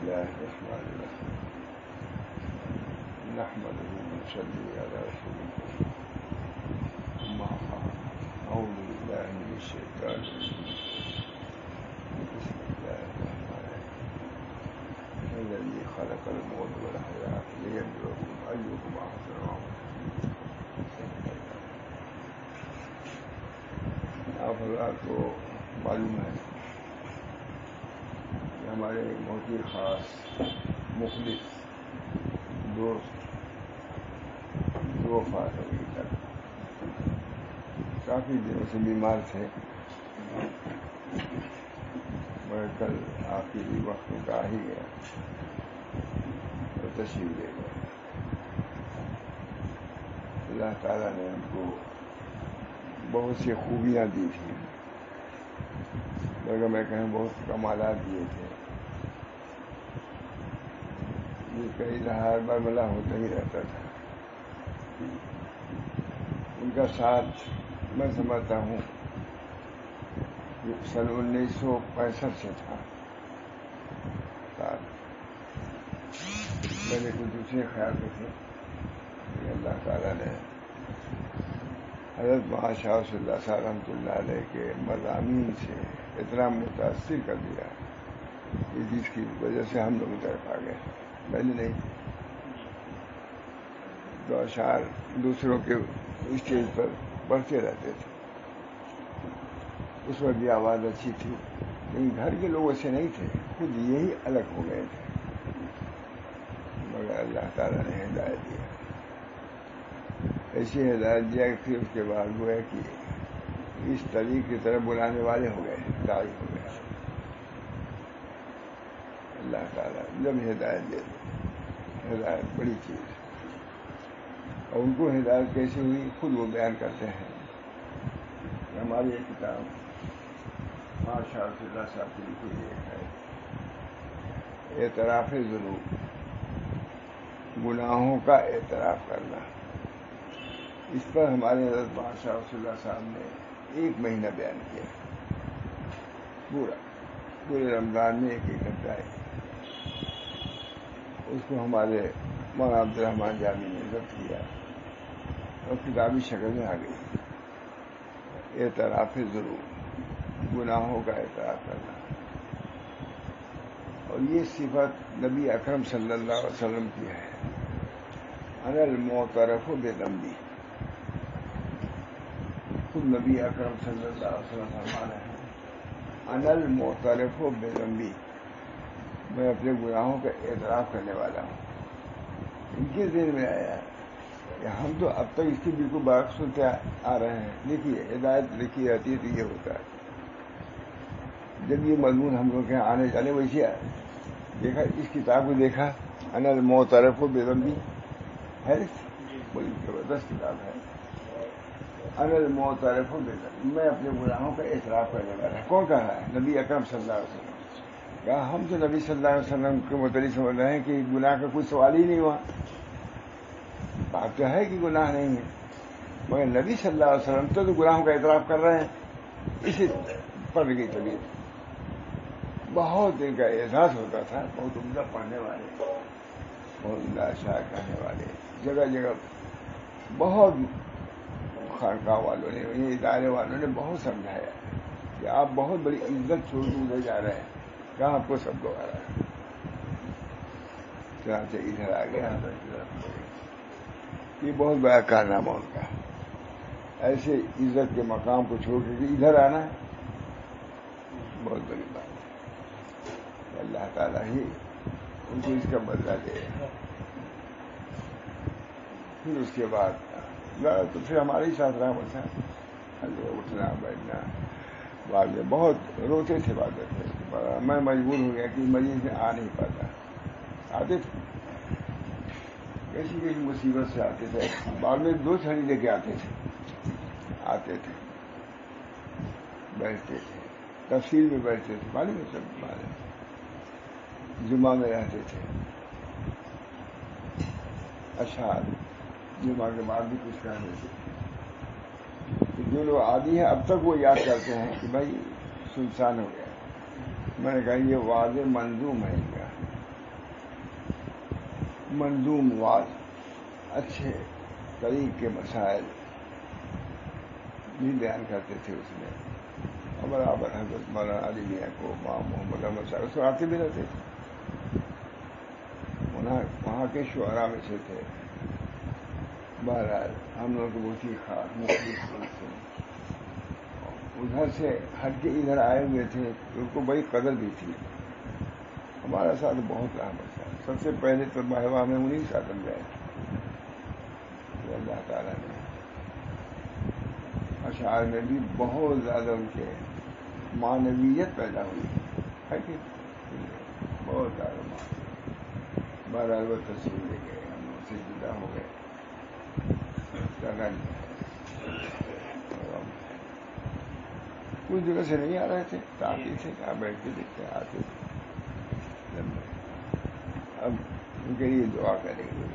الله الرحمن الرحيم نحمده ونصلي على رسوله أما بعد أعوذ بالله من الشيطان الرجيم بسم الله الرحمن الرحيم الذي خلق الموت والحياة ليبلوكم أيكم أحسن عملا آپ حضرات کو معلوم ہے کہ ہمارے بہت ہی خاص مخلص دوست وفات ہو گئی تک کافی دنوں سے بیمار تھے مگر کل آخری وقت میں آ ہی گیا اور تشریف لے گئے. اللہ تعالیٰ نے ہم کو بہت سی خوبیاں دی تھیں مگر میں کہیں بہت کمالات دیے تھے. یہ کئی اظہار برملا ہوتا ہی رہتا تھا. ان کا ساتھ میں سمجھتا ہوں سن 1965 سے تھا. میں نے کچھ دوسرے خیال میں تھے کہ اللہ تعالیٰ نے حضرت مولانا شاہ صلی اللہ صاحب رحمۃ اللہ علیہ کے مضامین سے اتنا متاثر کر دیا جس کی وجہ سے ہم لوگ طرف آ گئے. پہلے نہیں دو اشعار دوسروں کے اسٹیج پر پڑھتے رہتے تھے. اس وقت بھی آواز اچھی تھی لیکن گھر کے لوگ ایسے نہیں تھے, خود یہی الگ ہو گئے تھے. مگر اللہ تعالیٰ نے ہدایت دیا, ایسی ہدایت دیا کہ پھر اس کے بعد وہ ہے کہ اس طریق کی طرف بلانے والے ہو گئے, داعی ہو گئے. اللہ تعالیٰ جب ہدایت دے دے, ہدایت بڑی چیز ہے. اور ان کو ہدایت کیسی ہوئی خود وہ بیان کرتے ہیں. ہماری ایک کتاب شاہ صلی اللہ صاحب کی لکھی ایک ہے اعتراف ذنوب, گناہوں کا اعتراف کرنا. اس پر ہمارے حضرت شاہ صلی اللہ صاحب نے 1 مہینہ بیان کیا, پورے رمضان میں ایک گھنٹہ ہے. اس کو ہمارے مولانا عبدالرحمن جامی نے ضبط کیا اور کتابی شکل میں آ گئی. اعتراف ذنوب, گناہوں کا اعتراف کرنا. اور یہ صفت نبی اکرم صلی اللہ علیہ وسلم کی ہے. انا المعترف بذنبی, خود نبی اکرم صلی اللہ علیہ وسلم فرما رہے ہیں انا المعترف بذنبی, میں اپنے گناہوں کا اعتراف کرنے والا ہوں. ان کے ذہن میں آیا کہ ہم تو اب تک اس کی بالکل بات سنتے آ رہے ہیں. دیکھیے ہدایت لکھی جاتی ہے تو یہ ہوتا ہے. جب یہ مضمون ہم لوگ کے آنے جانے ویسے دیکھا, اس کتاب کو دیکھا انا المعترف بذنبی ہے, بڑی زبردست کتاب ہے. انا المعترف بذنبی, میں اپنے گناہوں کا اعتراف کرنے والا ہے. کون کہا ہے؟ نبی اکرم صلی اللہ علیہ وسلم. کہا ہم تو نبی صلی اللہ علیہ وسلم کے متعلق سمجھ رہے ہیں کہ گناہ کا کوئی سوال ہی نہیں ہوا. بات تو ہے کہ گناہ نہیں ہے, مگر نبی صلی اللہ علیہ وسلم تو گناہوں کا اعتراف کر رہے ہیں. اسی پڑھ گئی طبیعت. بہت ان کا اعزاز ہوتا تھا, بہت عمدہ پڑھنے والے, بہت عمدہ اشعار کہنے والے. جگہ جگہ بہت خانقاہ والوں نے, ادارے والوں نے بہت سمجھایا کہ آپ بہت بڑی عزت چھوڑ کے ادھر جا رہے ہیں. کہاں آپ کو سب لوگ آ رہا ہے. چنانچہ ادھر آ گیا. یہ بہت بڑا کارنامہ ان کا. ایسے عزت کے مقام کو چھوڑ کے ادھر آنا بہت بڑی بات ہے. اللہ تعالیٰ ہی ان کو اس کا بدلہ دے. پھر اس کے بعد تو پھر ہمارے ہی ساتھ رہا بسا, اٹھنا بیٹھنا. بعد میں بہت روتے تھے, بعد میں مجبور ہو گیا کہ مریض میں آ نہیں پاتا. آتے تھے کیسی کسی مصیبت سے آتے تھے. بعد میں 2 چھڑی لے کے آتے تھے بیٹھتے تھے, تفصیل میں بیٹھتے تھے. معلوم ہے سب بارے جمعہ میں رہتے تھے. اشعار جمعہ کے بعد بھی کچھ کہتے تھے. جو لوگ عادی ہیں اب تک وہ یاد کرتے ہیں کہ بھائی سنسان ہو گیا. میں نے کہا یہ واضح منظوم ہے ان کا, منظوم واضح اچھے طریق کے مسائل بھی بیان کرتے تھے اس میں. اور برابر حضرت مولانا علی میاں کو امام محمد احمد صاحب اس آتے بھی رہتے تھے. وہاں کے شعراء میں سے تھے. بہرحال ہم لوگ بہت ہی خاص مختلف تھے. ادھر سے ہٹ کے ادھر آئے ہوئے تھے تو ان کو بڑی قدر بھی تھی. ہمارا ساتھ بہت رحمت تھا. سب سے پہلے تو بہوا میں انہیں ساتھ ہم گئے تھے. اللہ تعالیٰ نے اشعار میں بھی بہت زیادہ ان کے معنویت پیدا ہوئی ہے کہ بہت زیادہ معنویت. بہرحال وہ تصویر لے گئے, ہم ان سے جدا ہو گئے. کچھ جگہ سے نہیں آ رہے تھے, آتے تھے, کہاں بیٹھتے دیکھتے آتے تھے. اب ان کے لیے دعا کریں گے.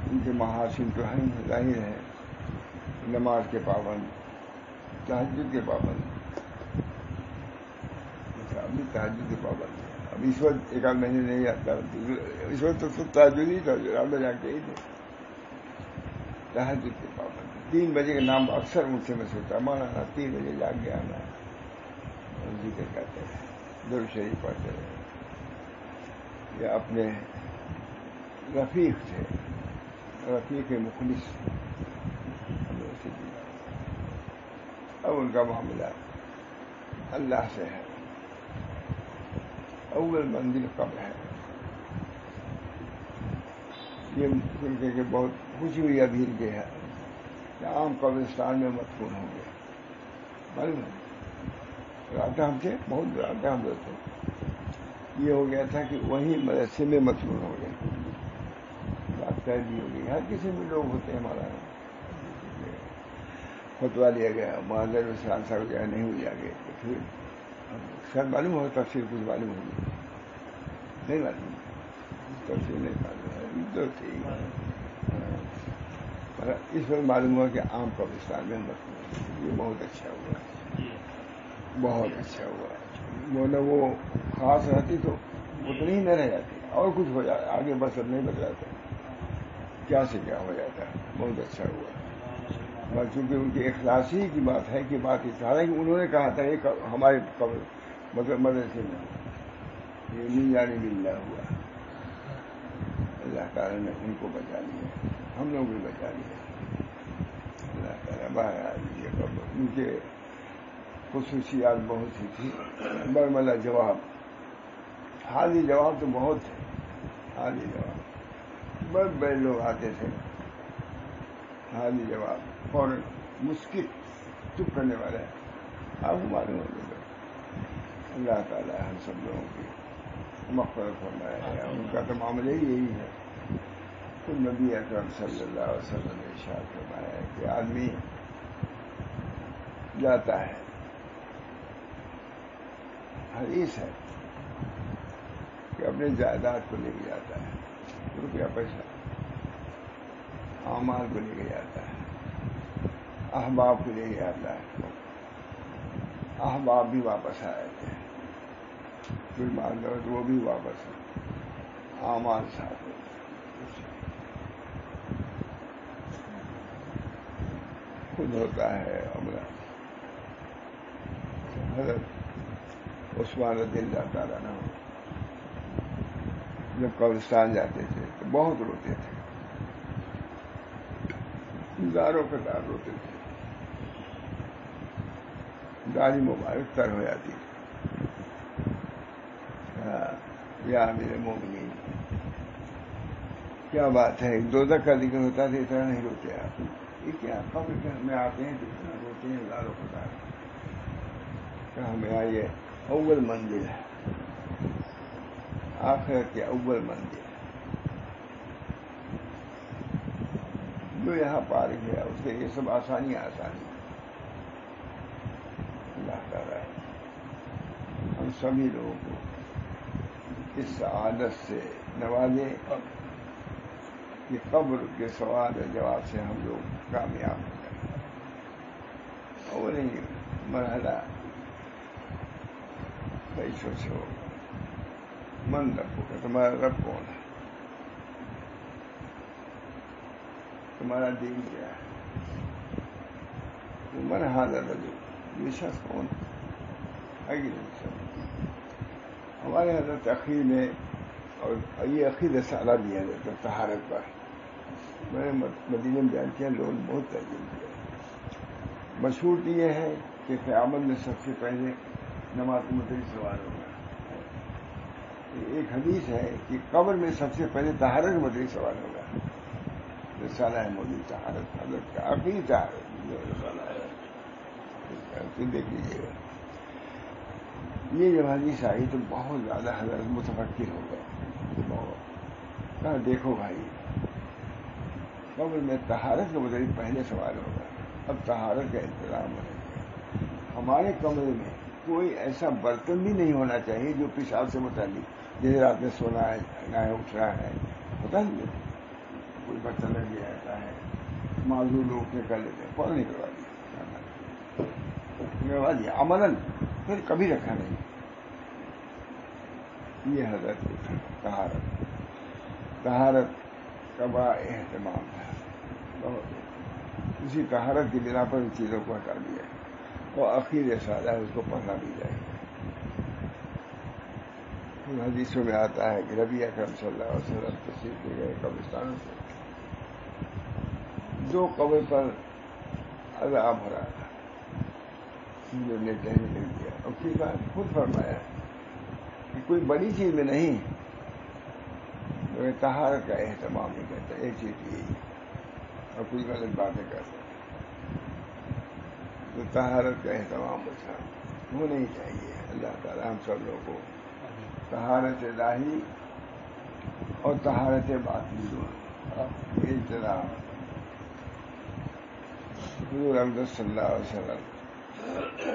ان کے محاسن تو ہیں, ظاہر ہے. نماز کے پابند, تہجد کے پابند, ابھی تہجد کے پابند ہے. اب اس وقت ایک آدھ مہینے نہیں آتا, اس وقت تو تہجد ہی تھا, رات میں جا کے ہی تھے. تہجد کے پابند 3 بجے کا نام اکثر مجھ سے میں سوچتا, مولانا 3 بجے جاگ گیا میں. ذکر کرتے رہے, درود شریف پڑھتے رہے. یہ اپنے رفیق تھے, رفیق مخلص. اب ان کا معاملہ اللہ سے ہے. اول منزل قبر ہے. یہ سن کے کہ بہت خوشی ہوئی ابھی کے ہے کہ عام قبرستان میں مدفون ہوں گے. معلوم ہے رات ہم تھے, بہت رات ہم لوگ تھے. یہ ہو گیا تھا کہ وہیں مدرسے میں مدفون ہو گئے. بات طے بھی ہو گئی. ہر کسی میں لوگ ہوتے ہیں. ہمارا فتوا لیا گیا, معذر حسان صاحب گیا, نہیں ہوئی آگے. تو پھر شاید معلوم ہو, تفصیل کچھ معلوم ہوگی, نہیں معلوم, تفصیل نہیں معلوم ہے تو ٹھیک ہے. اس وقت معلوم ہوا کہ عام قبرستان میں مدفون. یہ بہت اچھا ہوا, بہت اچھا ہوا. وہ خاص رہتی تو اتنی ہی نہ رہ جاتی, اور کچھ ہو جاتا آگے, بس اب نہیں بدلاتا, کیا سے کیا ہو جاتا. بہت اچھا ہوا. بس چونکہ ان کی اخلاصی کی بات ہے کہ بات اس طرح کہ انہوں نے کہا تھا ایک ہمارے مدرسے میں یہ نہیں جانے ملنا ہوا. اللہ تعالیٰ نے ان کو بچا لیا, ہم لوگ بھی بچا لیا. اللہ تعالیٰ بہرحال یہ ان کے خصوصیات بہت سی تھی. برملا جواب, حالی جواب تو بہت تھے. حالی جواب بڑے بڑے لوگ آتے تھے. حالی جواب فوراً مسکت چپ کرنے والے ہیں. آپ معلوم ہو گئے. اللہ تعالیٰ ہم سب لوگوں کی مغفرت فرمائے. ان کا تو معاملہ ہی یہی ہے. تو نبی اکرم صلی اللہ علیہ وسلم نے ارشاد فرمایا ہے کہ آدمی جاتا ہے, حدیث ہے کہ اپنے جائیداد کو لے کے جاتا ہے, روپیہ پیسہ, اعمال کو لے کے جاتا ہے, احباب کو لے کے جاتا ہے. احباب بھی واپس آئے تھے, پھر مان لو تو وہ بھی واپس ہے. اعمال ساتھ ہوتے. خود ہوتا ہے عمرہ. حضرت عثمان رضی اللہ تعالیٰ عنہ جب قبرستان جاتے تھے تو بہت روتے تھے, ہزاروں قطار روتے تھے. داڑھی مبارک تر ہو جاتی تھی. یا امیر مومنین, کیا بات ہے, دوزخ کا ذکر ہوتا تھا اتنا نہیں روتے آپ. یہ کیا قبر میں آتے ہیں تو اتنا روتے ہیں ہزاروں قطار. کہاں میں آئیے, اول منزل ہے, آخرت کے اول منزل جو یہاں پار گیا اس کے یہ سب آسانی. اللہ تعالیٰ ہم سبھی لوگوں کو اس سعادت سے نوازے کہ قبر کے سوال و جواب سے ہم لوگ کامیاب ہو جائیں. اور نہیں مرحلہ پیسوں سے ہوگا, من رب کا تمہارا رب کون ہے، تمہارا دین کیا ہے، من حاضر رجل، یہ شخص کون ہے کہ نہیں سب ہمارے حضرت عقیل میں، اور یہ عقید سالہ بھی ہے حضرت طہارت پر، میں نے مدینے میں بیان کیا، لوگ بہت تعلیم کیا. مشہور تو یہ ہے کہ قیامت میں سب سے پہلے نماز مدری سوال ہوگا. ایک حدیث ہے کہ قبر میں سب سے پہلے طہارت مدری سوال ہوگا. رسالہ ہے موجود طہارت حضرت کا عقید طہارت رسالہ ہے، دیکھ لیجیے گا. یہ جب حدیث آئی تو بہت زیادہ حضرت متفکر ہو گئے. کہا دیکھو بھائی، قبر میں طہارت کا مدری پہلے سوال ہوگا، اب طہارت کا انتظام ہے. ہمارے کمرے میں کوئی ایسا برتن بھی نہیں ہونا چاہیے جو پیشاب سے متعلق، جیسے رات میں سونا ہے، اٹھ رہا ہے، پتہ نہیں کوئی برتن لگ گیا رہتا ہے، معذور لوگ کر لیتے ہیں، فوراً نکلوا دیا عملاً، پھر کبھی رکھا نہیں. یہ حضرت طہارت کا بڑا اہتمام ہے. اسی طہارت کی بنا پر ان چیزوں کو ہٹا دیا، اور عقید سادہ ہے، اس کو پڑھنا بھی جائے. حدیثوں میں آتا ہے کہ نبی اکرم صلی اللہ علیہ وسلم تشریف لے گئے قبرستانوں سے، 2 قبر پر عذاب ہو رہا تھا، انہوں نے کہنے لگ دیا، اور خود فرمایا کہ کوئی بڑی چیز میں نہیں، طہارت کا اہتمام نہیں کرتا، ایک چیز یہی، اور کوئی غلط باتیں کرتا. تو طہارت کا اہتمام ہونا ہی چاہیے. اللہ تعالیٰ ہم سب لوگوں کو طہارت ظاہری اور طہارت باطنی دونوں انتظام. حضور اقدس صلی اللہ علیہ وسلم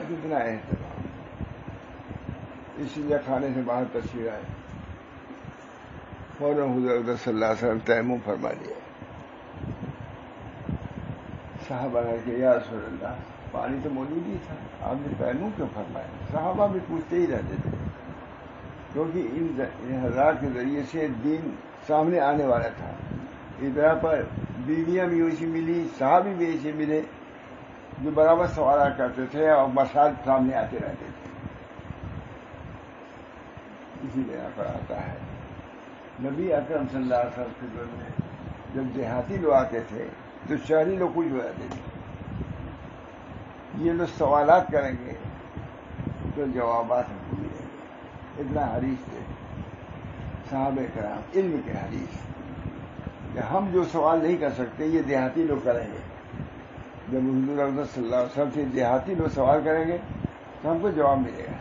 کتنا اہتمام، اسی لیے کھانے سے باہر تشریف آئے، فوراً حضور اقدس صلی اللہ علیہ وسلم تیمم فرما لیا. صحابہ نے کہ یا رسول اللہ، پانی تو موجود ہی تھا، آپ نے تیمم کیوں فرمایا؟ صحابہ بھی پوچھتے ہی رہتے تھے، کیونکہ ان حضرات کے ذریعے سے دین سامنے آنے والا تھا. ادھر پر بیویاں بھی ویسی ملی، صحابی بھی ایسے ملے جو برابر سوالات کرتے تھے اور مسائل سامنے آتے رہتے تھے. اسی بنا پر آتا ہے نبی اکرم صلی اللہ علیہ وسلم کے دور میں جب دیہاتی لوگ آتے تھے تو شہری لوگ کچھ ہو جاتے تھے. یہ لوگ سوالات کریں گے تو جوابات ہم کو ملیں گے. اتنا حریص تھے صحابہ کرام علم کے حریص کہ ہم جو سوال نہیں کر سکتے یہ دیہاتی لوگ کریں گے. جب حضور اقدس صلی اللہ علیہ وسلم سے دیہاتی لوگ سوال کریں گے تو ہم کو جواب ملے گا.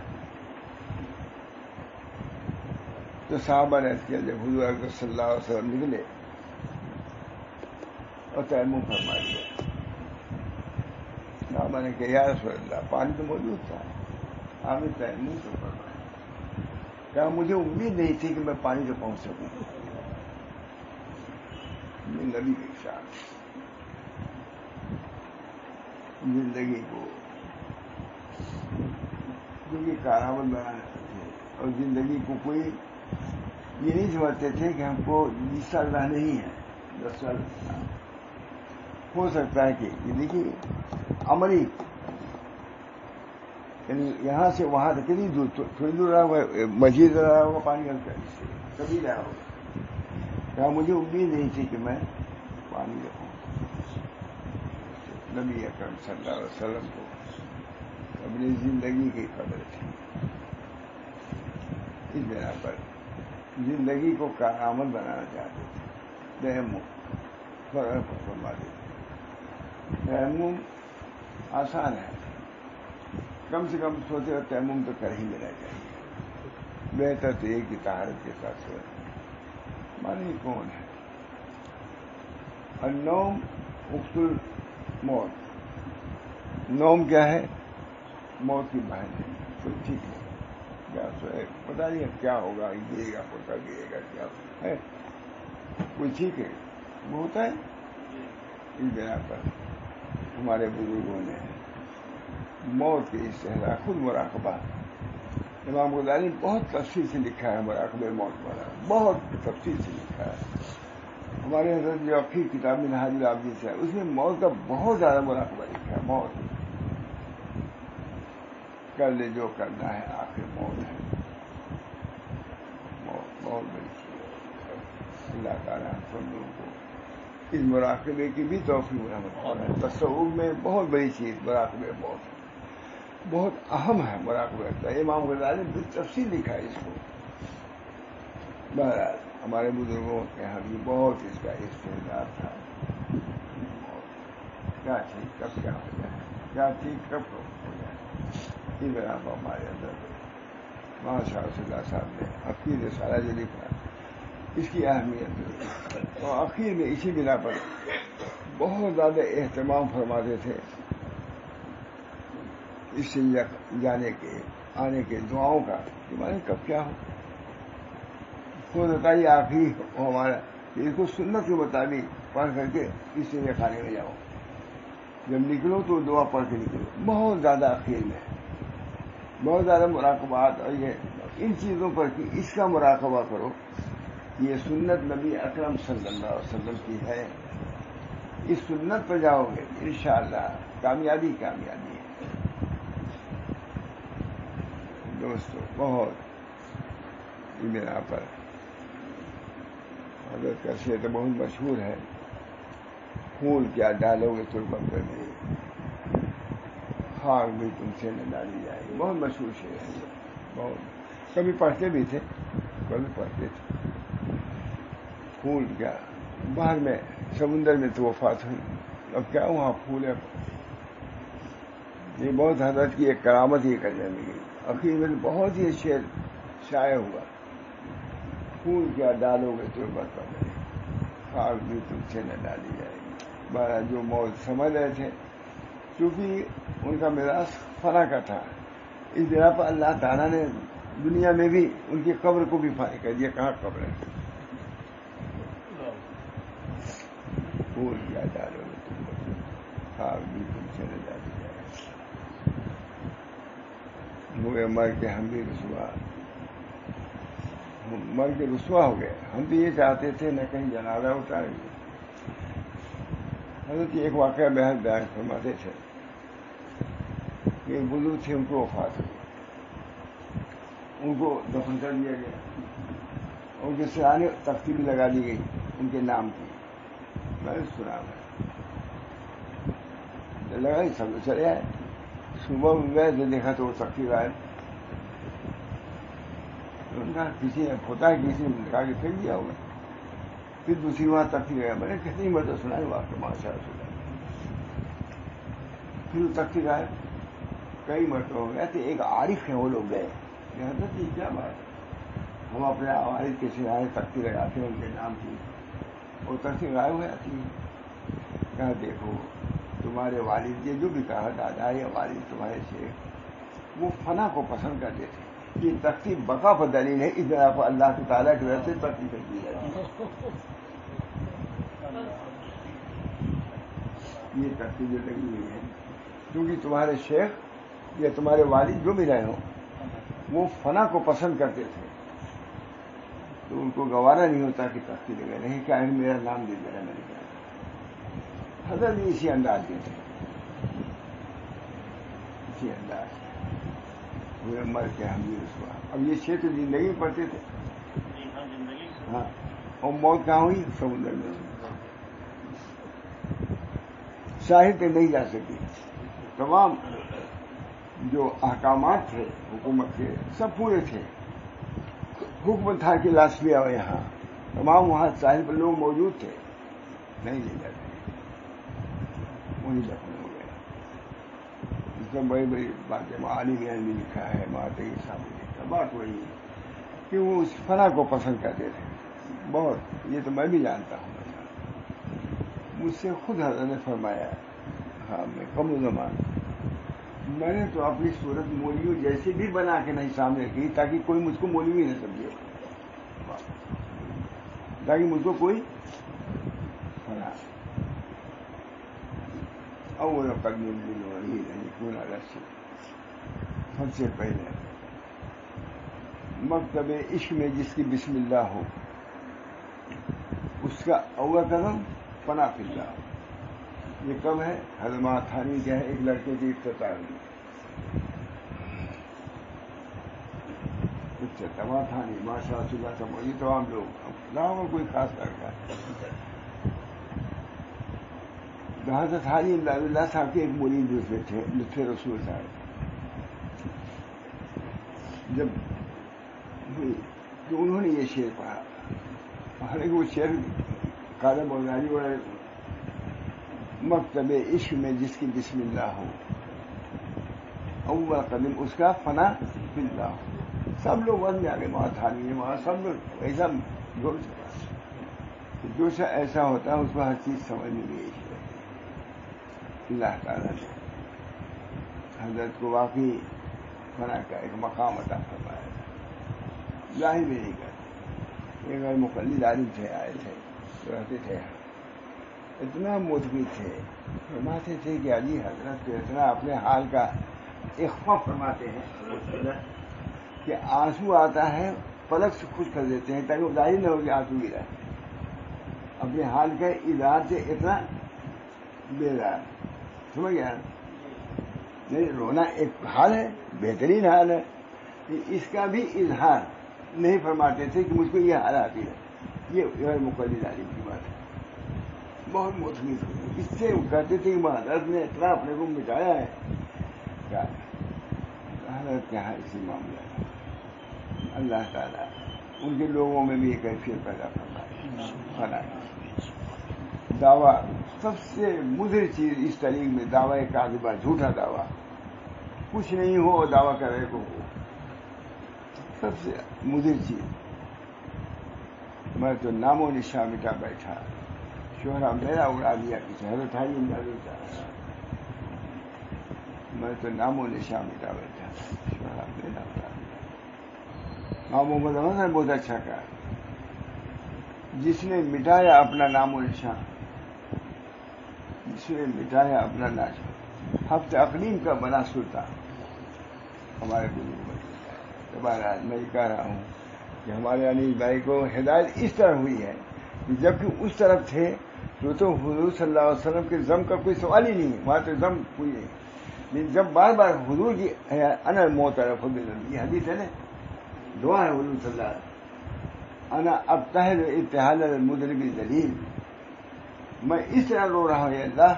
تو صحابہ نے کیا، جب حضور اقدس صلی اللہ علیہ وسلم نکلے اور تیمم فرما لیا، صحابہ نے کہا یا رسول اللہ، پانی تو موجود تھا، آپ نے تیمم تو فرمایا. کہا مجھے امید نہیں تھی کہ میں پانی سے پہنچ سکوں. یہ نبی کے ساتھ زندگی کو جو کہ کارآمد بنانا تھے، اور زندگی کو کوئی یہ نہیں سمجھتے تھے کہ ہم کو 20 سال رہنے ہی ہیں، 10 سال ہو سکتا ہے کہ یہ دیکھیے عملی، یعنی یہاں سے وہاں تک کتنی دور، تھوڑی دور رہا ہوگا، مسجد رہا ہوگا پانی ہم کا کبھی رہا ہوگا. کہا مجھے امید نہیں تھی کہ میں پانی رکھوں. نبی اکرم صلی اللہ علیہ وسلم کو اپنی زندگی کی قدر تھی. اس بنا پر زندگی کو کارآمد بنانا چاہتے تھے. تیمم فرما دیتے. تیمم آسان ہے، کم سے کم سوچے اور تیمم تو کر ہی لینا چاہیے. بہتر تو ایک کی طہارت کے ساتھ سوچ. مانی کون ہے؟ النوم اخت الموت. نوم کیا ہے؟ موت کی بہن ہے. تو ٹھیک ہے، کیا سوئے پتا نہیں کیا ہوگا، گرے گا، پوتا گرے گا، کیا ہے کوئی ٹھیک ہے وہ ہوتا ہے. اس بنا پر ہمارے بزرگوں نے موت کے استحضاء خود مراقبہ امام غزالی بہت تفصیل سے لکھا ہے مراقبہ موت والا، بہت تفصیل سے لکھا ہے. ہمارے حضرت جو اخیر کتاب منہاج العابدین سے ہے اس میں موت کا بہت زیادہ مراقبہ لکھا ہے. موت کر لے جو کرنا ہے، آخر موت ہے. موت بہت بڑی چیز ہے. اللہ تعالیٰ ہم سب لوگوں کو اس مراقبے کی بھی توفیق رحمت ہے. تصوف میں بہت بڑی چیز مراقبہ موت ہے، بہت اہم ہے مراقبہ کا. امام غزالی نے تفصیل لکھا ہے اس کو. بہرحال ہمارے بزرگوں کے یہاں بھی بہت اس کا استعداد تھا. کیا ٹھیک کب کیا ہو جائے، کیا ٹھیک کب ہو جائے، اس طرح ہمارے اندر ماشاء اللہ صاحب نے اخیر رسالہ جو لکھا اس کی اہمیت، اور آخر میں اسی بنا پر بہت زیادہ اہتمام فرماتے تھے اس سے جانے کے آنے کے دعاؤں کا کہ مانے کب کیا ہو. خود ہوتا ہی آخری ہو ہمارا کہ اس کو سنت کے مطابق پڑھ کر کے اس سے کھانے میں جاؤ. جب نکلو تو دعا پڑھ کے نکلو. بہت زیادہ اخیر میں بہت زیادہ مراقبات، اور یہ ان چیزوں پر کہ اس کا مراقبہ کرو. یہ سنت نبی اکرم صلی اللہ علیہ وسلم کی ہے. اس سنت پر جاؤ گے انشاءاللہ کامیابی کامیابی ہے. دوستو بہت بنا پر حضرت کا شعر تو بہت مشہور ہے، پھول کیا ڈالو گے تربت پر میرے، خاک بھی تم سے نہ ڈالی جائے گی. بہت مشہور شعر ہے. بہت کبھی پڑھتے بھی تھے، کبھی پڑھتے تھے. پھول کیا باہر میں سمندر میں تو وفات ہوئی، اب کیا وہاں پھول ہے. یہ بہت حضرت کی ایک کرامت یہ کرنے میں گئی. اخیر میں بہت ہی شعر شائع ہوا. پھول کیا ڈالو گے تربت پر میرے، خاک بھی تم سے نہ ڈالی جائے گی. بارہ جو موت سمجھ رہے تھے کیونکہ ان کا مزاج فنا کا تھا، اس بنا پر اللہ تعالیٰ نے دنیا میں بھی ان کی قبر کو بھی فانی کر دیا. کہاں قبر ہے؟ پھول کیا ڈالو گے تربت پر، خاک بھی تم سے نہ ڈالی جائے گی. ہوئے مر کے ہم بھی مر کے رسوا ہو گئے. ہم بھی یہ چاہتے تھے نہ کہیں جنازہ اتاریں گے. حضرت ایک واقعہ بیان فرماتے تھے کہ ایک بزرگ تھے، ان کو وفات ہوئی، ان کو دفن کر دیا گیا، ان کے سرانے تختی بھی لگا دی گئی ان کے نام کی. میں نے سنا لگا ہی سب چلے آئے. صبح گئے تو دیکھا تو وہ تختی غائب. ان کا کسی نے پھوتا ہے، کسی نے کہا کہ پھینک دیا ہوگا. پھر دوسری وہاں تختی گیا. میں نے کتنی مرتبہ سنا ہے واقعہ ماشاء اللہ. پھر وہ تختی غائب کئی مرتبہ ہو گیا. تو ایک عارف ہے وہ لوگ گئے، حضرت یہ کیا بات ہے، ہم اپنے والد کے سرائے تختی لگاتے ہیں ان کے نام کی، وہ تختی غائب ہو جاتی ہے. کہا دیکھو تمہارے والد یہ جو بھی کہا دادا یا والد تمہارے سے وہ فنا کو پسند کرتے تھے. یہ تختی بقا پر دلیل ہے، اس طرح پر اللہ تعالیٰ کی طرف سے تختی کر دی جاتی ہے. یہ تختی جو لگی ہوئی ہے کیونکہ تمہارے شیخ یا تمہارے والد جو بھی رہے ہوں وہ فنا کو پسند کرتے تھے، تو ان کو گوارا نہیں ہوتا کہ تختی لگے نہیں. کیا میرا نام دے دے رہا میں نے کیا. حضرت بھی اسی انداز کے تھے، اسی انداز ہوئے مر کے ہم بھی رسوا. اب یہ شعر تو زندگی میں پڑھتے تھے. ہاں، اور موت کہاں ہوئی؟ سمندر میں. شاہد تک نہیں جا سکی. تمام جو احکامات تھے حکومت کے سب پورے تھے. حکم تھا کہ لاش لے آؤ یہاں، تمام وہاں ساحل پر لوگ موجود تھے، نہیں لے جاتے. وہی دفن ہو گیا. اس میں بڑی بڑی باتیں علی نے بھی لکھا ہے، مہاتما صاحب نے لکھا. بات وہی ہے کہ وہ اس فنا کو پسند کرتے تھے بہت. یہ تو میں بھی جانتا ہوں، مجھ سے خود حضرت نے فرمایا. ہاں میں کم زمان میں نے تو اپنی صورت مولوی جیسے بھی بنا کے نہیں سامنے کی تاکہ کوئی مجھ کو مولوی نہ سمجھے، تاکہ مجھ کو کوئی فنا. اول قدم بالوحید یکون رسی، سب سے پہلے مکتب عشق میں جس کی بسم اللہ ہو اس کا اول قدم فنا فی اللہ. یہ کب ہے؟ حضرت تھانی کیا ہے ایک لڑکے کی افتتاح میں تمام تھانی ماشاء اللہ سمجھیے تمام لوگ گاؤں میں کوئی خاص لڑکا ہے. حضرت حاجی اللہ صاحب کے ایک مرید دوسرے تھے لطف رسول صاحب. جب تو انہوں نے یہ شعر پڑھا، حالانکہ وہ شعر قاضی بغدادی اور مکتب عشق میں جس کی بسم اللہ ہو اول قدم اس کا فنا فی اللہ ہو. سب لوگ وزن میں آ گئے، وہاں تھانی ہے، وہاں سب لوگ ایسا جو سا ایسا ہوتا ہے اس کو ہر چیز سمجھ میں نہیں ہے. اللہ تعالیٰ نے حضرت کو واقعی فنا کا ایک مقام عطا فرمایا. ظاہر بھی نہیں کرتے. ایک اور مقلد عالم تھے، آئے تھے تو رہتے تھے، اتنا مدبر تھے، فرماتے تھے کہ علی حضرت کو اتنا اپنے حال کا اخفا فرماتے ہیں کہ آنسو آتا ہے پلک سے خوش کر دیتے ہیں تاکہ وہ ظاہر نہ ہو کہ آنسو گرا ہے. اپنے حال کا اظہار سے اتنا بیدار. سمجھ گیا؟ نہیں، رونا ایک حال ہے، بہترین حال ہے، اس کا بھی اظہار نہیں فرماتے تھے کہ مجھ کو یہ حال آتی ہے. یہ مقلد عالم کی بات ہے، بہت متفق ہوئی. اس سے وہ کہتے تھے کہ حضرت نے اتنا اپنے کو مٹایا ہے کیا حضرت کے یہاں اسی معاملہ ہے. اللہ تعالیٰ ان کے لوگوں میں بھی ایک کیفیت پیدا فرمائے. دعویٰ سب سے مضر چیز اس طریق میں دعویٰ کاذبہ، جھوٹا دعویٰ، کچھ نہیں ہو اور دعویٰ کرے کو ہو، سب سے مضر چیز. میں تو نام و نشان مٹا بیٹھا، شہرا میرا اڑا دیا پیچھے. حضرت حاجی میں تو نام و نشان مٹا بیٹھا، شہرا میرا اڑا دیا. محمد نے بہت اچھا کہا، جس نے مٹایا اپنا نام و نشان، جس نے مٹایا اپنا ناش، ہفت اقلیم کا بنا سلطان. ہمارے بزرگ دوبارہ میں کہہ رہا ہوں کہ ہمارے انیس بھائی کو ہدایت اس طرح ہوئی ہے کہ جبکہ اس طرف تھے تو حضور صلی اللہ علیہ وسلم کے ضم کا کوئی سوال ہی نہیں، وہاں تو ضم کوئی نہیں. لیکن جب بار بار حضور کی انا المعترف بالذنب، یہ حدیث ہے نا، دعا ہے حضور صلی اللہ علیہ وسلم، انا ابتہل ابتحال المذنب الذلیل، میں اس طرح رو رہا ہوں اللہ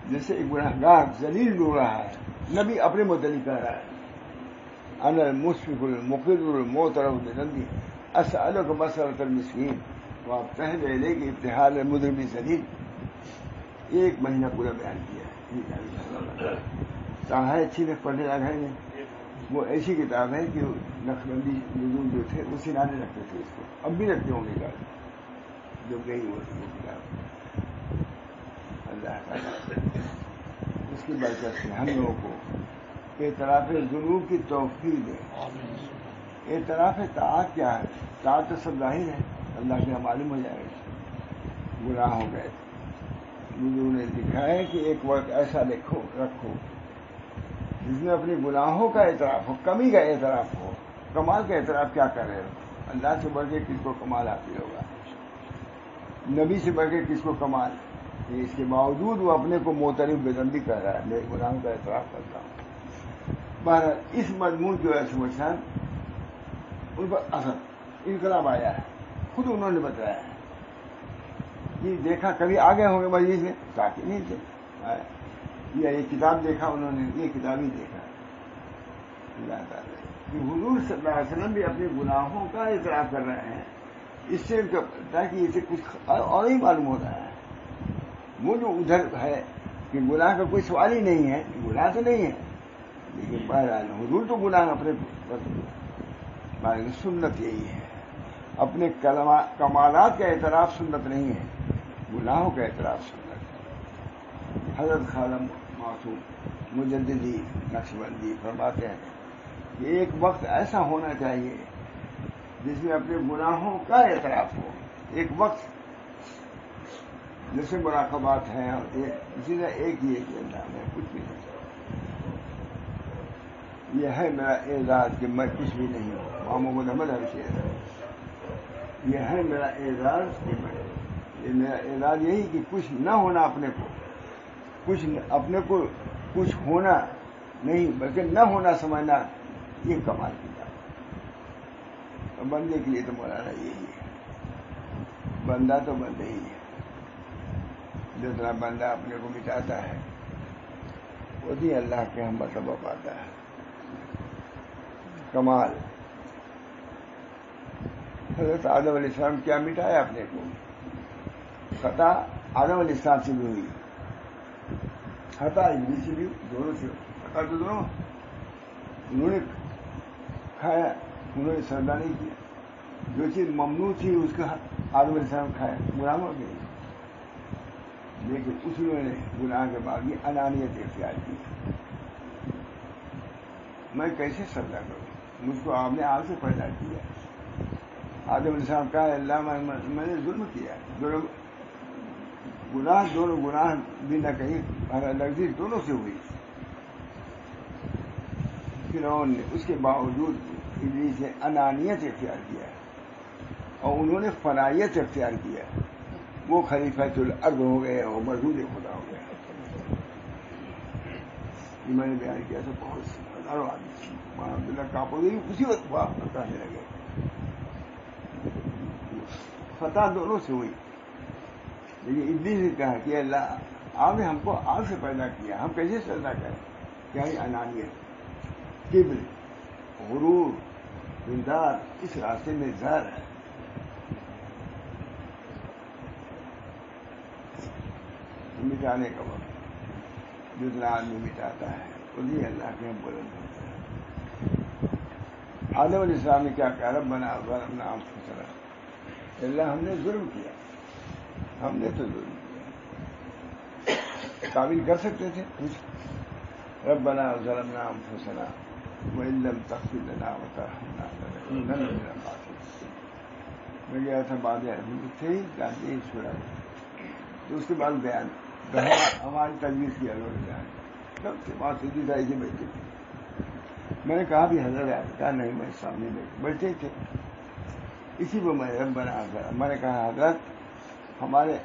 جیسے ایک گنہگار ذلیل رو رہا ہے. نبی اپنے متعلق کہہ رہا ہے، انا المشفق المقر المعترف بذنبی اسألک مسألۃ المسکین وابتہل الیک ابتحال المذنب الذلیل. ایک مہینہ پورا بیان کیا ہے. چاہے اچھی نے پڑھنے لگا ہے. وہ ایسی کتاب ہے کہ نقشبندی بزرگ جو تھے وہ سنانے رکھتے تھے، اس کو اب بھی رکھتے ہوں گے جو گئی وہ کتاب. اللہ تعالیٰ اس کی برکت سے ہم لوگوں کو اعتراف ذنوب کی توفیق دے. اعتراف طاعت کیا ہے؟ طاعت تو سب ظاہر ہے، اللہ کے معلوم ہو جائے گا گناہ ہو گئے. بزرگوں نے لکھا ہے کہ ایک وقت ایسا رکھو جس میں اپنے گناہوں کا اعتراف ہو، کمی کا اعتراف ہو. کمال کا اعتراف کیا کر رہے ہو؟ اللہ سے بڑھ کے کس کو کمال حاصل ہوگا؟ نبی سے بڑھ کے کس کو کمال؟ اس کے باوجود وہ اپنے کو معترف بذنبی کہہ رہا ہے، میں گناہوں کا اعتراف کرتا ہوں. بہرحال اس مضمون جو ہے سمجھنا ان پر اثر انقلاب آیا ہے، خود انہوں نے بتایا ہے. یہ دیکھا کبھی آگے ہوں گے مجلس میں ساتھی نہیں تھے، یہ کتاب دیکھا انہوں نے، یہ کتاب ہی دیکھا. اللہ تعالیٰ کہ حضور صلی اللہ علیہ وسلم بھی اپنے گناہوں کا اعتراف کر رہے ہیں، اس سے تاکہ اسے کچھ اور ہی معلوم ہو رہا ہے. وہ جو ادھر ہے کہ گناہ کا کوئی سوال ہی نہیں ہے، گناہ تو نہیں ہے، لیکن بہرحال حضور تو گناہ اپنے سنت یہی ہے. اپنے کمالات کا اعتراف سنت نہیں ہے، گناہوں کا اعتراف سنت ہے. حضرت خواجہ معصوم مجددی نقشبندی فرماتے ہیں کہ ایک وقت ایسا ہونا چاہیے جس میں اپنے گناہوں کا اعتراف ہو. ایک وقت جیسے مراقبات ہیں اور اسی طرح ایک ہی ہے کہ اللہ میں کچھ بھی نہیں. یہ ہے میرا اعزاز کہ میں کچھ بھی نہیں ہوں. محمد احمد حبشی ہے. یہ ہے میرا اعزاز کہ یہ میرا اعزاز یہی کہ کچھ نہ ہونا اپنے کو، اپنے کو کچھ ہونا نہیں بلکہ نہ ہونا سمجھنا، یہ کمال کی بات ہے. بندے کے لیے تو مولانا یہی ہے. بندہ تو بندہ ہی ہے. جتنا بندہ اپنے کو مٹاتا ہے وہی اللہ کے ہم مرتبہ پاتا ہے. کمال. حضرت آدم علیہ السلام کیا مٹایا اپنے کو؟ خطا آدم علیہ السلام سے بھی ہوئی، خطا ابلیس سے بھی، دونوں سے. خطا تو دونوں، انہوں نے کھایا، انہوں نے سجدہ نہیں کیا. جو چیز ممنوع تھی اس کا آدم علیہ السلام کھایا، گناہ ہو گئی. لیکن اس نے گناہ کے بعد بھی انانیت اختیار کی. میں کیسے سجدہ کروں؟ مجھ کو آپ نے آگ سے پیدا کیا. آدم علیہ السلام کہا اللہ میں نے ظلم کیا. دونوں گناہ بھی نہ کہیں لفظی دونوں سے ہوئی. فرعون نے اس کے باوجود ابلیس سے انانیت اختیار کیا اور انہوں نے فنائیت اختیار کیا. وہ خلیفۃ الارض ہو گئے اور مربوط خدا ہو گئے. یہ میں نے بیان کیا تھا. بہت ہزاروں آدمی عبداللہ کاپوری اسی وقت کہنے لگے. فتح دونوں سے ہوئی. لیکن ابلیس نے کہا کہ اللہ آپ نے ہم کو آگ سے پیدا کیا، ہم کیسے سجدہ کریں؟ کیا ہی انانیت، کبر، غرور، دلدار اس راستے میں زہر ہے. مٹانے کا وقت جتنا آدمی مٹاتا ہے وہی اللہ کے ہم بلند ہوتے ہیں. آدم علیہ السلام نے کیا کہا؟ ربنا ظلمنا انفسنا. اللہ ہم نے ظلم کیا، ہم نے تو ظلم کیا. تعبیر کر سکتے تھے کچھ. ربنا ظلمنا انفسنا وان لم تغفر لنا وترحمنا لنكونن من الخاسرين. میں گیا تھا بعد تھے ہی جانتے ہی چھوڑا. تو اس کے بعد بیان ہماری تجویز کی الگ بیان سب سے بات سیدھی سائی سے بیٹھے تھے. میں نے کہا بھی حضرت کہا نہیں، میں سامنے بیٹھے تھے اسی کو میں ربنا ظلمنا. میں نے کہا حضرت ہمارے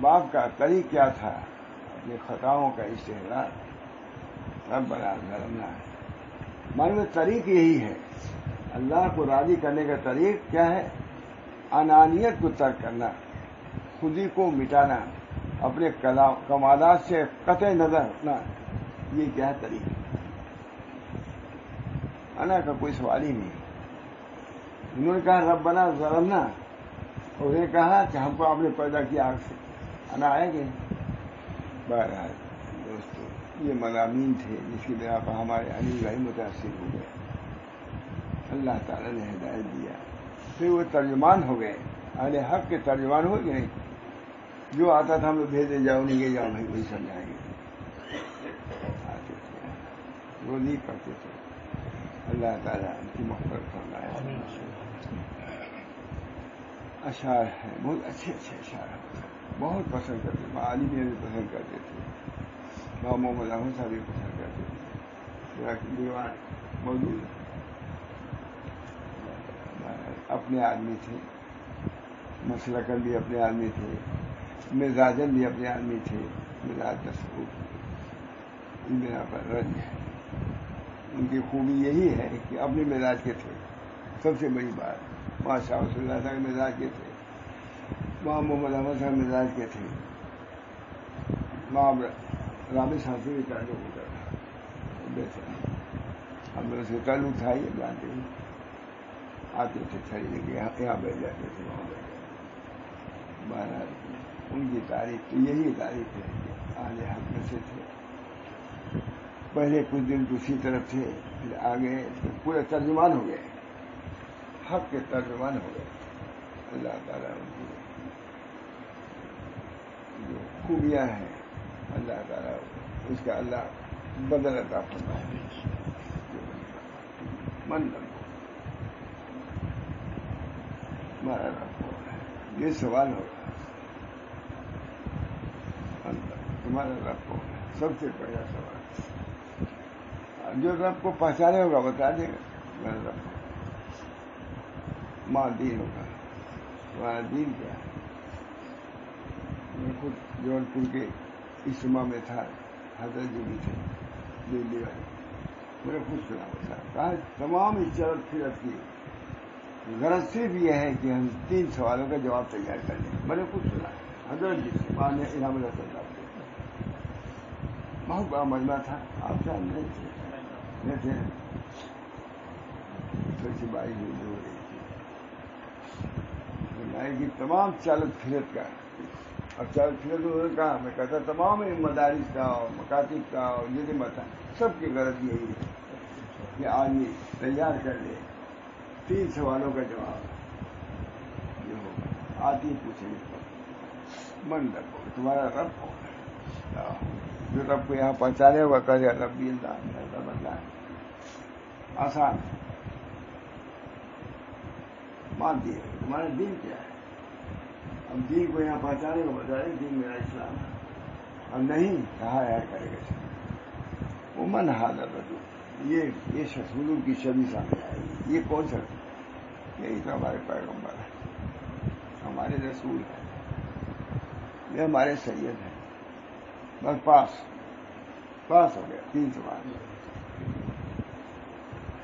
باپ کا طریق کیا تھا؟ اپنی خطاؤں کا استحضار. ربنا ظلمنا ہمارے طریق یہی ہے. اللہ کو راضی کرنے کا طریق کیا ہے؟ انانیت کو ترک کرنا، خودی کو مٹانا، اپنے کمالات سے قطع نظر رکھنا. یہ کیا ہے طریق؟ انا کا کوئی سوال ہی نہیں. انہوں نے کہا ربنا ظلمنا اور انہوں نے کہا کہ ہم کو آپ نے پیدا کیا آگ سے. انا آئے گے. بہرحال دوستو یہ مضامین تھے جس کی بنا پر ہمارے علی بھائی متاثر ہو گئے. اللہ تعالیٰ نے ہدایت دیا. پھر وہ ترجمان ہو گئے، اہل حق کے ترجمان ہو گئے. جو آتا تھا ہم لوگ بھیجے جاؤ نہیں گے جاؤ بھائی وہی سمجھائیں گے. آتے تھے وہ نہیں کرتے تھے. اللہ تعالیٰ ان کی مغفرت فرمائے. اشعار ہیں بہت اچھے اچھے اشعار ہیں، بہت پسند کرتے تھے. علی بھی پسند کرتے تھے، محمد احمد صاحب بھی پسند کرتے تھے. دیوان موجود اپنے آدمی تھے، مسلکن بھی اپنے آدمی تھے، مزاجن بھی اپنے آدمی تھے. مزاج تصوف ان بنا پر رنج ہے. ان کی خوبی یہی ہے کہ اپنے مزاج کے تھے. سب سے بڑی بات ماں شاہ صلی اللہ صاحب مزاج کے تھے، ماں محمد احمد صاحب مزاج کے تھے، ماں رابع صاحب سے بھی تعلق ہوتا تھا. ہم لوگ سے تعلق تھا یہ جانتے ہی. آتے تھے خریدنے کے یہاں بیٹھ جاتے تھے، وہاں بیٹھ جاتے تھے. بہرحال ان کی تعریف تو یہی تعریف ہے کہ اہل حق میں سے تھے. پہلے کچھ دن دوسری طرف تھے، پھر آگے پورے ترجمان ہو گئے، حق کے ترجمان ہو گئے. اللہ تعالیٰ ان کی جو خوبیاں ہیں اللہ تعالیٰ اس کا اللہ بدل عطا فرمائے. من ہمارا رب ہوگا. یہ سوال ہوگا تمہارا رب ہوگا. سب سے بڑا سوال جو رب کو پہچانے ہوگا بتا دے گا میں رب کو. ماں دین ہوگا تمہارا دین کیا ہے. میں خود جونپور کے اجتماع میں تھا, حضرت جو بھی تھے دلی والے, میں نے خود سنا ہوتا کہا تمام اس چرت پھرت کی غرض صرف یہ ہے کہ ہم 3 سوالوں کا جواب تیار کر لیں. میں نے خود سنا حضرت جی سے مانے انعام اللہ صاحب سے, بہت بڑا مجمع تھا. آپ شاید نہیں تھے, تھوڑی باری ہو رہی تھی کہ تمام چالت پھرت کا. اور چالت پھرت انہوں نے کہا, میں کہتا تمام مدارس کا اور مکاتب کا اور یہ متا سب کی غرض یہی ہے کہ آدمی تیار کر لے 3 سوالوں کا جواب یہ ہوگا. آتی پوچھیں گے من رب ہو, تمہارا رب ہو, جو رب کو یہاں پہنچانے ہوگا کہ رب بھی اللہ رب اللہ ہے. آسان مان دیے تمہارا دین کیا ہے. اب دین کو یہاں پہنچانے کو بتا رہے دین میرا اسلام ہے. اب نہیں کہا ہے کرے گا وہ من حاضر رجوع, یہ شخص حضور کی شبی سامنے آئے گی. یہ کون سا؟ یہی تو ہمارے پیغمبر ہے, ہمارے رسول ہے, یہ ہمارے سید ہیں. بس پاس ہو گیا 3 سوال.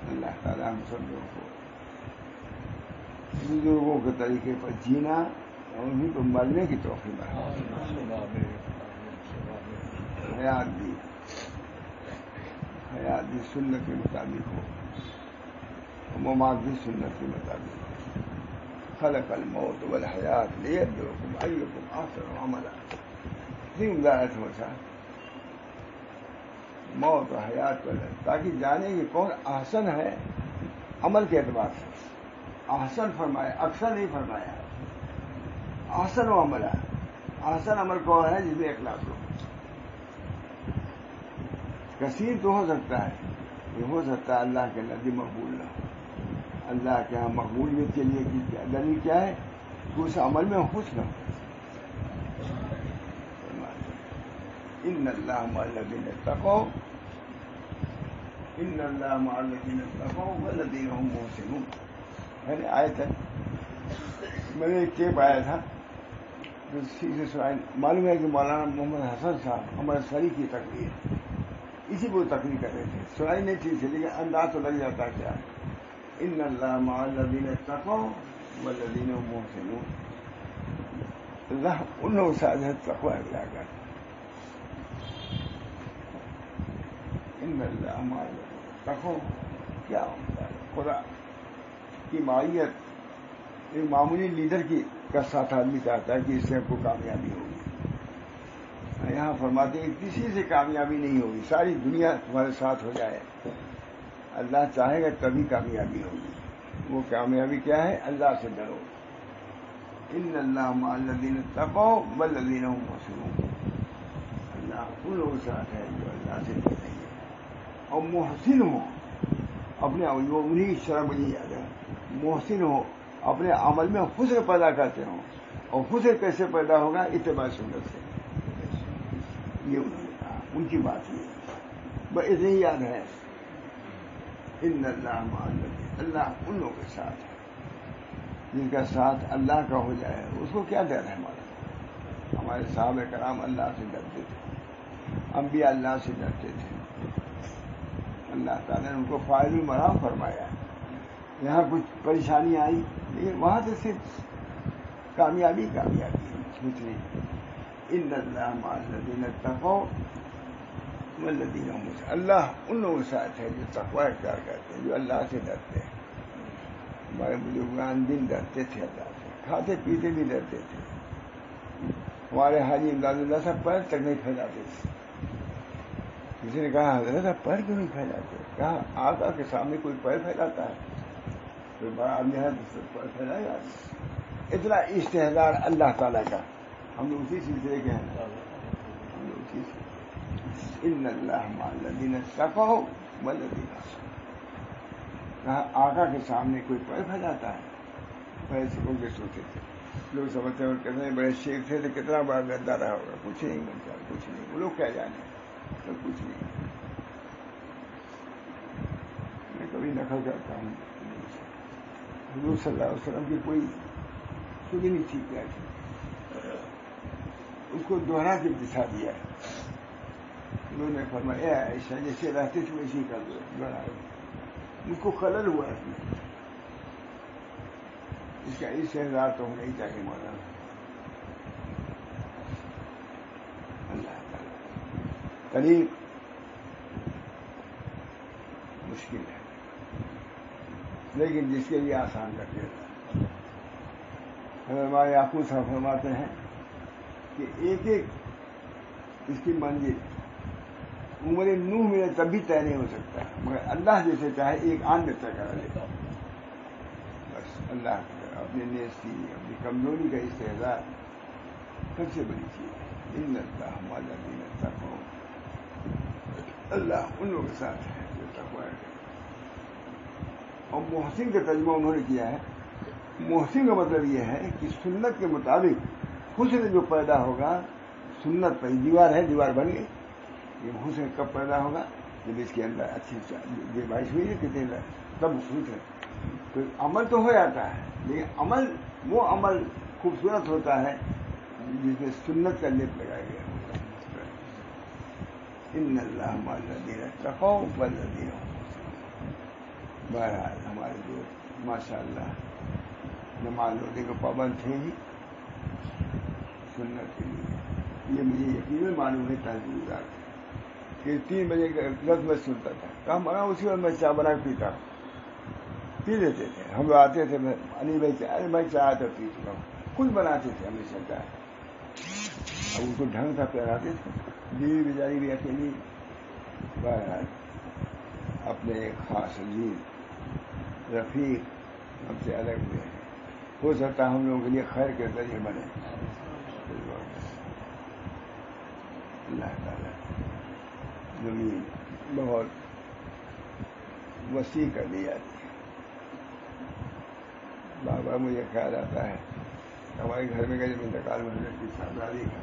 اللہ تعالیٰ ہم سب لوگوں کو بزرگوں کے طریقے پر جینا اور انہیں کو مرنے کی توفیق ہے. حیات بھی سنت کے مطابق ہو, ممات بھی سنت کے مطابق ہو. خلق الموت والحیات لیبلوکم ایکم احسن عملا. اتنی عمدہ سمجھا موت و حیات پر, تاکہ جانے کہ کون احسن ہے عمل کے اعتبار سے. احسن فرمایا, اکثر نہیں فرمایا. احسن و عمل ہے. احسن عمل کون ہے؟ جس میں اخلاص ہو. کثیر تو ہو سکتا ہے, یہ ہو سکتا ہے اللہ کے نزدیک مقبول نہ ہو. اللہ کے ہاں مقبولیت کے لیے دلیل کیا ہے کہ اس عمل میں حسن ہو. ان اللہ مع الذین اتقوا, ان اللہ مع الذین اتقوا والذین هم محسنون. میں نے آیت ہے, میں نے ایک ٹیپ آیا تھا جو سے سنائی. معلوم ہے کہ مولانا محمد حسن صاحب ہمارے شریف کی تقریر, اسی کو تقریر کر رہے تھے. سنائی نہیں تھی لیکن انداز تو لگ جاتا کیا ہے. ان اللہ مع الذین اتقوا والذین هم محسنون. اللہ ان لوگوں سے ساتھ تقوی اختیار کرتا. ان اللہ مع الذین اتقوا کیا ہوتا ہے. خدا کی معیت ایک معمولی لیڈر کا ساتھ آدمی چاہتا ہے کہ اس سے ہم کو کامیابی ہوگی. یہاں فرماتے ہیں کسی سے کامیابی نہیں ہوگی, ساری دنیا تمہارے ساتھ ہو جائے. اللہ چاہے گا تبھی کامیابی ہوگی. وہ کامیابی کیا ہے؟ اللہ سے ڈرو. ان اللہ مع الذین اتقوا والذین هم محسنون. اللہ ان لوگوں کے ساتھ ہے جو اللہ سے ڈرتے ہیں اور محسن ہو. اپنے انہیں کی شرح مجھے یاد ہے, محسن ہو, اپنے عمل میں حسن پیدا کرتے ہوں. اور حسن کیسے پیدا ہوگا؟ اتباع سنت سے. یہ انہوں نے کہا, ان کی بات یہ ہے, بس اتنے ہی یاد ہے. ان اللہ مع الذین, اللہ ان لوگوں کے ساتھ ہے جن کا ساتھ اللہ کا ہو جائے. اس کو کیا ڈر ہے ہمارا؟ ہمارے صحابہ کرام اللہ سے ڈرتے تھے, انبیاء اللہ سے ڈرتے تھے. اللہ تعالیٰ نے ان کو فائز المرام فرمایا. یہاں کچھ پریشانی آئی لیکن وہاں سے صرف کامیابی کچھ نہیں. ان اللہ مع الذین اتقوا والذین هم محسنون. اللہ ان لوگوں کے ساتھ ہے جو تقوی اختیار کرتے ہیں, جو اللہ سے ڈرتے ہیں. ہمارے بزرگان دن ڈرتے تھے اللہ سے, کھاتے پیتے بھی ڈرتے تھے. ہمارے حاجی امداد اللہ صاحب پیر تک نہیں پھیلاتے تھے. کسی نے کہا حضرت آپ پیر کیوں نہیں پھیلاتے؟ کہا آقا کے سامنے کوئی پیر پھیلاتا ہے؟ کوئی بڑا آدمی ہے تو پیر پھیلائے گا. اتنا استحضار اللہ تعالیٰ کا. ہم لوگ اسی سلسلے کے ہیں. ہم لوگ اسی سے ان اللہ مع الذین اتقوا والذین محسنون. کہا آقا کے سامنے کوئی پیر پھیلاتا ہے؟ پیر سے ان کے سوچے تھے. لوگ سمجھتے ہیں کتنے بڑے شیخ تھے تو کتنا بڑا گدا رہا ہوگا. کچھ نہیں بنتا, کچھ نہیں. وہ لوگ کیا جانے, تو کچھ نہیں. بڑی نقل کرتا ہوں حضور صلی اللہ علیہ وسلم کی کوئی سنی نہیں تھی کیا تھی، اس کو دوہرا کے دکھا دیا. انہوں نے فرمایا عائشہ جیسے رہتے تھے ویسے ہی کر دو، مجھ کو خلل ہوا ہے اس کا استحضار تو ہونا ہی چاہیے مولانا. اللہ تعالیٰ طریق مشکل ہے لیکن جس کے لیے آسان کر دیا. ہمارے یعقوب صاحب فرماتے ہیں کہ ایک ایک اس کی منزل عمر نوح میں تب بھی طے نہیں ہو سکتا، مگر اللہ جیسے چاہے ایک آن میں طے کرا لیتا. بس اللہ اپنے نیستی اپنی کمزوری کا استحضار سب سے بڑی چیز ہے. ان اللہ مع الذین اتقوا، اللہ ان لوگوں کے ساتھ ہے جو تقوی ہے. اور محسن کا ترجمہ انہوں نے کیا ہے. محسن کا مطلب یہ ہے کہ سنت کے مطابق حسن جو پیدا ہوگا، سنت پہ دیوار ہے، دیوار بن گئی. یہ حسن کب پیدا ہوگا؟ جب اس کے اندر اچھی بارش ہوئی ہے کتنے تب حسن. تو عمل تو ہو جاتا ہے لیکن عمل وہ عمل خوبصورت ہوتا ہے جس میں سنت کا لیپ لگایا گیا ہوتا ہے. ان اللہ مع الذین اتقوا والذین هم محسنون. بہرحال ہمارے جو ماشاء اللہ نماز روزے کو پابند تھے ہی سنت کے لیے، یہ مجھے یقیناً معلوم ہے تحجد گزار کہ 3 بجے کا لفظ میں سنتا تھا کہاں بنا اسی وقت میں چائے بنا کے پیتا ہوں، پی لیتے تھے. ہم لوگ آتے تھے علی بھائی چائے، میں چائے تو پی چکا ہوں. خود بناتے تھے ہمیشہ چائے، اب ان کو ڈھنگ تھا پہراتے تھے. بیوی بیچاری بھی اکیلی. بہرحال اپنے ایک خاص عزیز رفیق ہم سے الگ ہوئے ہیں، ہو سکتا ہے ہم لوگوں کے لیے خیر کے ذریعے بنے. اللہ تعالیٰ زمین بہت وسیع کر دی جاتی ہے. بار بار مجھے خیال آتا ہے ہمارے گھر میں جب انتقال میں حضرت کی صاحبزادی کا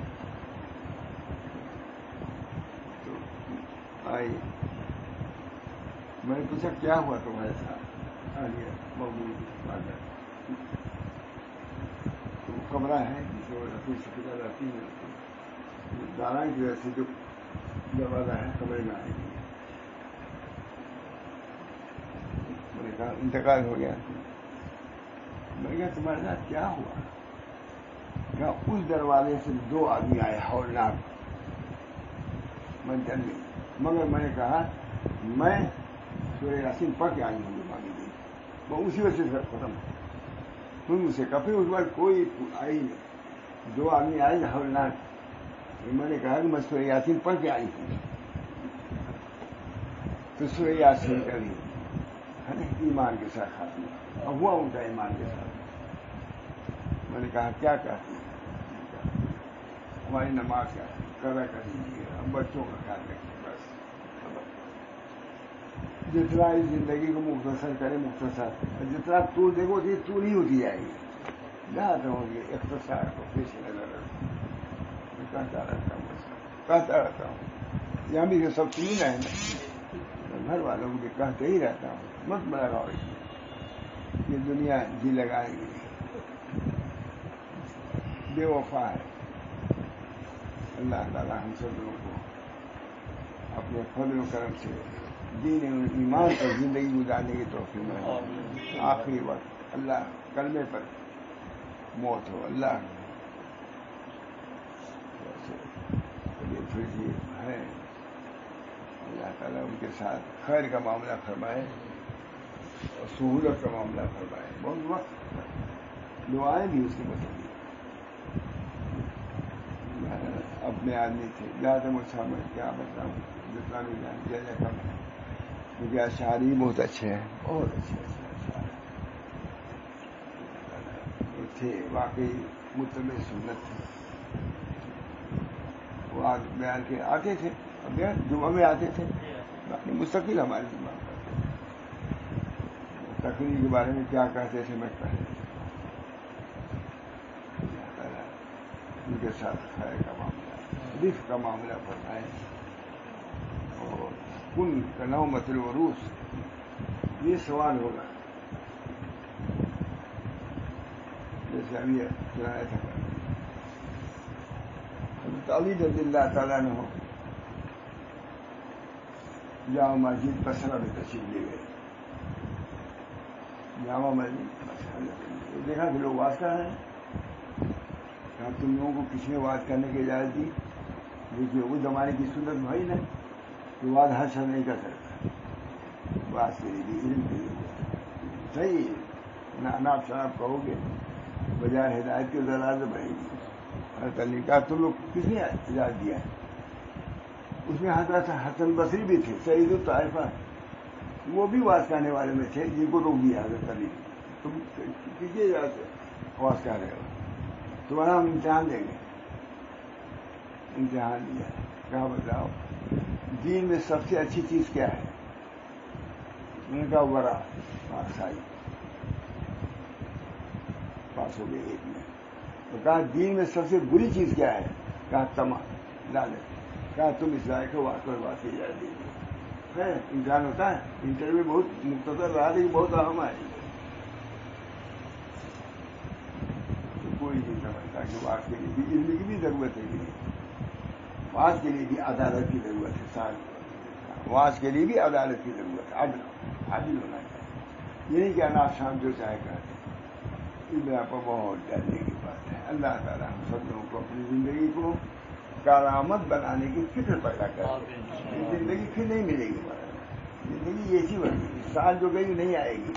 تو آئی، میں نے پوچھا کیا ہوا تمہارے ساتھ؟ تو کمرہ ہے جسے وہ رفیع شکیلا رہتی ہے، دانا کی وجہ سے جو دروازہ ہے کمرے میں آئے گی. میں نے کہا انتقال ہو گیا. میں نے کہا تمہارے ساتھ کیا ہوا؟ کہا اس دروازے سے 2 آدمی آئے ہولناک. میں ڈر گئی، مگر میں نے کہا میں سورہ یاسین پڑھ کے آئی ہوں مانگی گئی، وہ اسی وجہ سے ختم. پھر مجھ سے کہا پھر اس بار کوئی آئی نہیں. 2 آدمی آئے ہولناک. میں نے کہا کہ میں سورہ یاسین پڑھ کے آئی ہوں. تو سورہ یاسین کا بھی ایمان کے ساتھ خاتمہ اور ہوا ان کا ایمان کے ساتھ. میں نے کہا کیا کہتی ہے؟ ہماری نماز کا قضا کر دیجیے، بچوں کا خیال رکھیے. بس جتنا اس زندگی کو مختصر کرے مختصر، جتنا طول دیکھو اتنی طول ہی ہوتی جائے گی. یاد رہو گے اختصار کو پیش نظر رکھو. میں کہتا رہتا ہوں یہاں بھی جو سب سنی رہے نا، گھر والوں کو بھی کہتے ہی رہتا ہوں مت بڑا رہو. یہ دنیا جی لگائے گی، بے وفا ہے. اللہ تعالیٰ ہم سب لوگوں کو اپنے فضل و کرم سے دین ایمان پر زندگی گزارنے کی توفیق میں آخری وقت اللہ کلمے پر موت ہو. اللہ یہ ہے اللہ تعالیٰ ان کے ساتھ خیر کا معاملہ فرمائے اور سہولت کا معاملہ فرمائے. بہت وقت دعائیں بھی اس کے مطلب اپنے آدمی تھے زیادہ مسامر کیا بتاؤں جتنا بھی جان جیسا کم ہے. کیونکہ اشعار بھی بہت اچھے ہیں، بہت اچھے اشعار تھے. واقعی متبع سنت تھے. وہ بیان کے آتے تھے، جمعہ میں آتے تھے، باقی مستقل ہمارے جمعہ کرتے تھے. تقریر کے بارے میں کیا کہتے تھے میں کہہ دیتا. ان کے ساتھ خیر کا معاملہ، رزق کا معاملہ فرمائے. اور کن کا نومۃ العروس، یہ سوال ہوگا جیسے ابھی سنایا تھا حضرت علی رضی اللہ تعالیٰ نے جامع مسجد بصرہ میں تشریف لے گئے. جامع مسجد بصرہ دیکھا کہ لوگ واز کر رہے ہیں. کہا تم لوگوں کو کس نے واز کرنے کی اجازت دی؟ دیکھیے وہ زمانے کی سنت بھائی نا کہ واز ہر شخص نہیں کر سکتا. واز کے لیے علم کے لیے صحیح ناب شراب کہو گے بجائے ہدایت کے ضلال سے بڑھے گی. حضرت کا تم لوگ کس نے اجازت دیا ہے؟ اس میں حضرت حسن بصری بھی تھے سعید الطائفہ, وہ بھی واز کرنے والے میں تھے جن کو روک دیا حضرت علی. تم کیجیے اجازت واز کر رہے ہو, تمہارا ہم امتحان دیں گے. امتحان دیا, کہا بتاؤ دین میں سب سے اچھی چیز کیا ہے؟ ان کا ورا پاسائی پاس ہو گئے ایک میں. تو کہا دین میں سب سے بری چیز کیا ہے؟ کہا تما لالچ. کہا تم اس لائق کو واقع بات کی جا دیجیے. امتحان ہوتا ہے, انٹرویو بہت مختصر رہا لیکن بہت اہم ہے. کوئی نہیں سمجھتا کہ واقع کے لیے بھی علم کی بھی ضرورت ہے کہ نہیں. واز کے لیے بھی عدالت کی ضرورت ہے. سال واز کے لیے بھی عدالت کی ضرورت ہے. عادل ہونا چاہیے. یہ نہیں کہ اناج شام جو چاہے کرتے. اس میں آپ کو بہت ڈرنے کی بات ہے. اللہ تعالیٰ ہم سب لوگوں کو اپنی زندگی کو کارآمد بنانے کی فکر پیدا کرتے. زندگی پھر نہیں ملے گی. زندگی ایسی بنے گی, سال جو گئی نہیں آئے گی.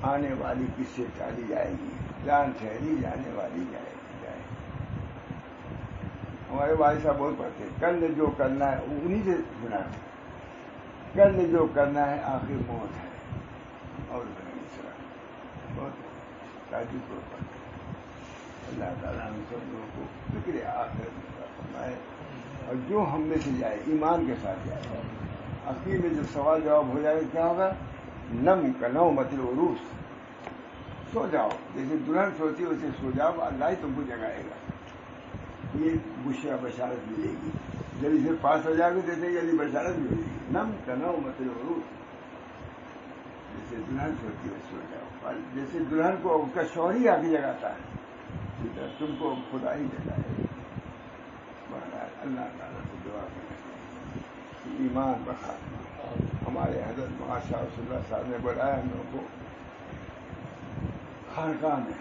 آنے والی کس سے چالی جائے گی, جان ٹھہری جانے والی جائے گی. ہمارے والد صاحب بہت پڑھتے ہیں, کل نے جو کرنا ہے انہیں سے سنا ہے. کل نے جو کرنا ہے آخر موت ہے. اور بہت تعجب کو پڑھتے. اللہ تعالیٰ ہم سب لوگوں کو فکر آخرت فرمائے, اور جو ہم میں سے جائے ایمان کے ساتھ جائے. اخیر میں جب سوال جواب ہو جائے کیا ہوگا؟ نم کا نو متل عروس, سو جاؤ جیسے دلہن سوتی ہے اسے سو جاؤ, اللہ ہی تم کو جگائے گا. یہ بشرا بشارت ملے گی. جب اسے پاس ہو جائے گا جیسے یعنی بشارت ملے گی. نم کا نو متل عروس, جیسے دلہن سوتی ہے سو جاؤ. جیسے دلہن کو اس کا شوہر ہی آگے جگاتا ہے تم کو خدا ہی جگائے. اللہ تعالیٰ سے دعا کریں ایمان بخاتمہ. ہمارے حضرت شاہ رسول اللہ صاحب نے بلایا ہم لوگوں کو خانقاہ میں,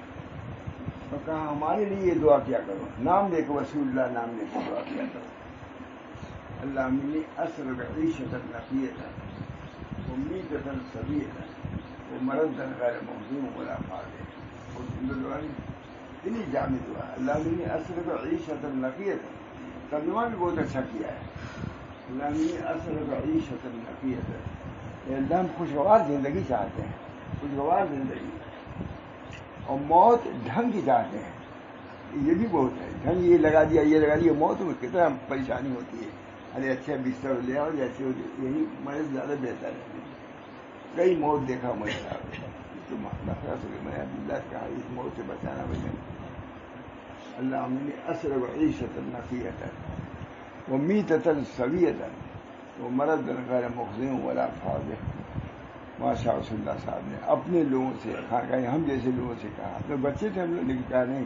تو کہا ہمارے لیے یہ دعا کیا کرو. نام لے کے وسیع اللہ نام لے کے دعا کیا کرو. اللہ منی اصل عیشت نقیت امیدۃ صبیۃ ومرض غیر محزون ولا فاضح. اتنی جامع دعا. اللہ منی اصل عیشت نقیت, ترجمہ بھی بہت اچھا کیا ہے. اللہ منی اصل عیشت نقیت, اللہ ہم خوشگوار زندگی چاہتے ہیں, خوشگوار زندگی, اور موت ڈھنگ کی چاہتے ہیں. یہ بھی بہت ہے. ڈھنگ یہ لگا دیا یہ لگا دیا, موت میں کتنا پریشانی ہوتی ہے. ارے اچھا بستر لے آؤ جیسے یہی مرض زیادہ بہتر ہے. کئی موت دیکھا مجھے تو نفرت میں اللہ سے کہا اس موت سے بچانا بچے. اللہ نے اصل عیشت نقیت ومیتۃ صبیۃ ومرض غیر محزن ولا فاضح. ماشاء رسول اللہ صاحب نے اپنے لوگوں سے ہم جیسے لوگوں سے کہا. اپنے بچے تھے ہم لوگ, لیکن کہا نہیں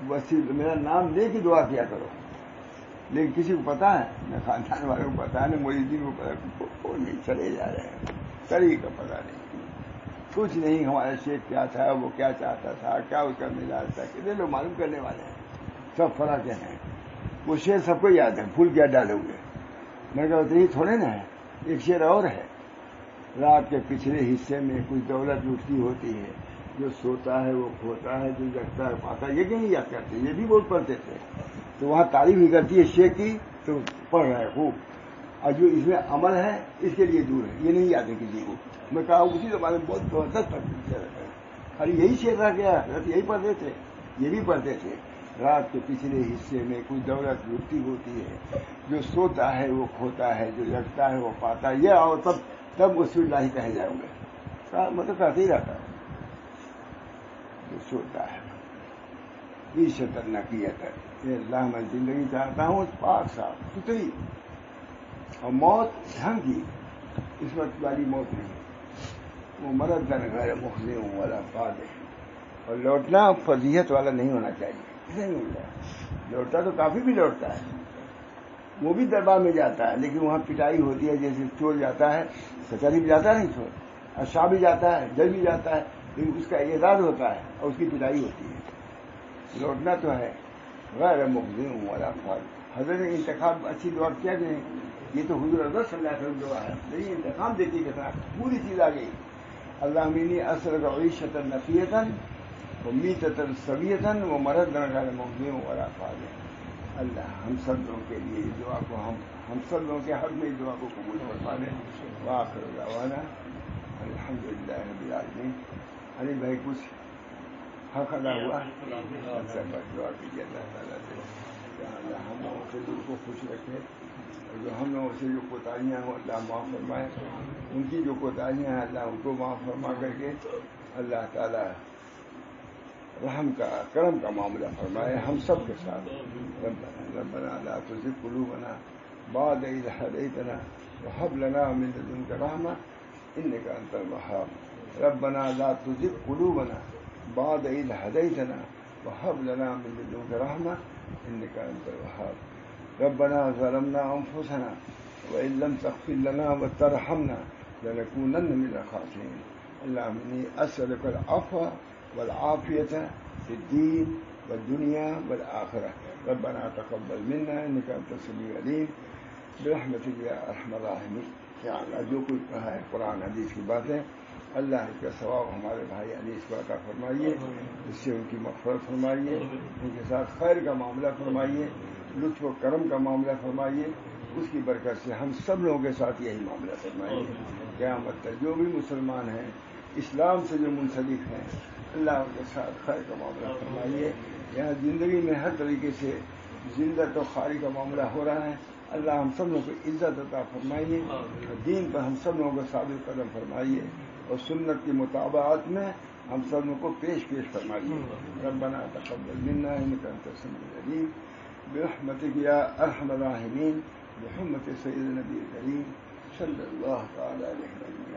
بس میرا نام لے کے دعا کیا کرو. لیکن کسی کو پتا ہے, نہ خاندان والوں کو پتا ہے, نہ مریدین کو پتا, وہ نہیں چلے جا رہے ہیں. سری کا پتا نہیں, کچھ نہیں. ہمارا شیخ کیا تھا, وہ کیا چاہتا تھا, کیا اس کا مزاج تھا, کتنے لوگ معلوم کرنے والے ہیں. سب فرق ہیں. وہ شعر سب کو یاد ہے, پھول کیا ڈالے ہوئے. میں کہتا یہ تھوڑے نا ہے. ایک شعر اور ہے, رات کے پچھلے حصے میں کچھ دولت لٹتی ہوتی ہے, جو سوتا ہے وہ کھوتا ہے, جو جگتا ہے پاتا. یہ کہیں یاد کرتے, یہ بھی بہت پڑھتے تھے. تو وہاں تعریف ہی کرتی ہے شیخ کی, تو پڑھ رہے خوب. اور جو اس میں عمل ہے اس کے لیے دور ہے, یہ نہیں یاد ہے کسی کو. میں کہا اسی زمانے میں بہت زبردست شعر ہے. ارے یہی شعر رہ گیا, یہی پڑھتے تھے, یہ بھی پڑھتے تھے. رات کے پچھلے حصے میں کچھ دولت لٹتی ہوتی ہے, جو سوتا ہے وہ کھوتا ہے, جو جگتا ہے وہ پاتا ہے. یہ اور تب رسول اللہ ہی کہے جاؤ گے. مطلب کہتے ہی رہتا ہے جو سوتا ہے. عیشت نقیت, اللہ میں زندگی چاہتا ہوں پاک صاف ستھری, اور موت ڈھنگ کی, اس وقت والی موت نہیں. وہ مردن غیر مخزی ولا فاضح، اور لوٹنا فضیحت والا نہیں ہونا چاہیے. نہیں مل رہا لوٹتا تو کافی بھی لوٹتا ہے، وہ بھی دربار میں جاتا ہے لیکن وہاں پٹائی ہوتی ہے. جیسے چور جاتا ہے سچاری بھی جاتا ہے، نہیں چور اشا بھی جاتا ہے، جج بھی جاتا ہے، لیکن اس کا اعزاز ہوتا ہے اور اس کی پٹائی ہوتی ہے. لوٹنا تو ہے غیر مخزن ولا فاضح. حضرت نے انتخاب اچھی دعا کیا کہ یہ تو حضور حضرت صلی اللہ علیہ وسلم دعا ہے، لیکن انتخاب دیکھیے کے ساتھ پوری چیز آ گئی. اللہم انی اسألک عیشۃ نقیۃ ومیتۃ سویۃ ومرضا غیر مخزن ولا فاضح. اللہ ہم سب لوگوں کے لیے اس دعا کو ہم سب لوگوں کے حق میں اس دعا کو قبول فرما دیں. وآخر دعوانا الحمدللہ رب العالمین. علی بھائی کچھ حق ادا ہوا؟ اچھا بس دعا کیجیے اللہ تعالیٰ سے کہ اللہ ہم لوگوں سے دل کو خوش رکھے، اور جو ہم لوگوں سے جو کوتاہیاں ہوں اللہ معاف فرمائے. ان کی جو کوتاہیاں ہیں اللہ ان کو معاف فرما کر کے اللہ تعالیٰ رحم کا کرم کا معاملہ فرمائے ہم سب کے ساتھ. ربنا لا تزغ قلوبنا بعد إذ هديتنا وهب لنا من لدنك رحمة إنك أنت الوهاب. ربنا لا تزغ قلوبنا بعد إذ هديتنا وهب لنا من لدنك رحمة إنك أنت الوهاب. ربنا ظلمنا أنفسنا وإن لم تغفر لنا وترحمنا لنكونن من الخاسرين. اللهم إني أسألك العفو والعافية في الدين والدنيا والآخرة. ربنا تقبل منا إنك أنت السميع العليم برحمتك يا أرحم الراحمين. یا اللہ جو کچھ کہا ہے قرآن حدیث کی باتیں اللہ کا ثواب ہمارے بھائی انیس کو عطا فرمائیے، اس سے ان کی مغفرت فرمائیے، ان کے ساتھ خیر کا معاملہ فرمائیے، لطف و کرم کا معاملہ فرمائیے. اس کی برکت سے ہم سب لوگوں کے ساتھ یہی معاملہ فرمائیے. قیامت تک جو بھی مسلمان ہیں اسلام سے جو منسلک ہیں اللہ ان کے ساتھ خیر کا معاملہ فرمائیے. یہاں زندگی میں ہر طریقے سے زندہ و خاری کا معاملہ ہو رہا ہے. اللہ ہم سب لوگوں کو عزت عطا فرمائیے، دین پر ہم سب لوگوں کو ثابت قدم فرمائیے، اور سنت کی مطابقت میں ہم سب لوگوں کو پیش فرمائیے. ربنا تقبل منا انک انت السمیع العلیم برحمتک یا ارحم الراحمین بحرمت سید النبی کریم صلی اللہ تعالی علیہ وسلم.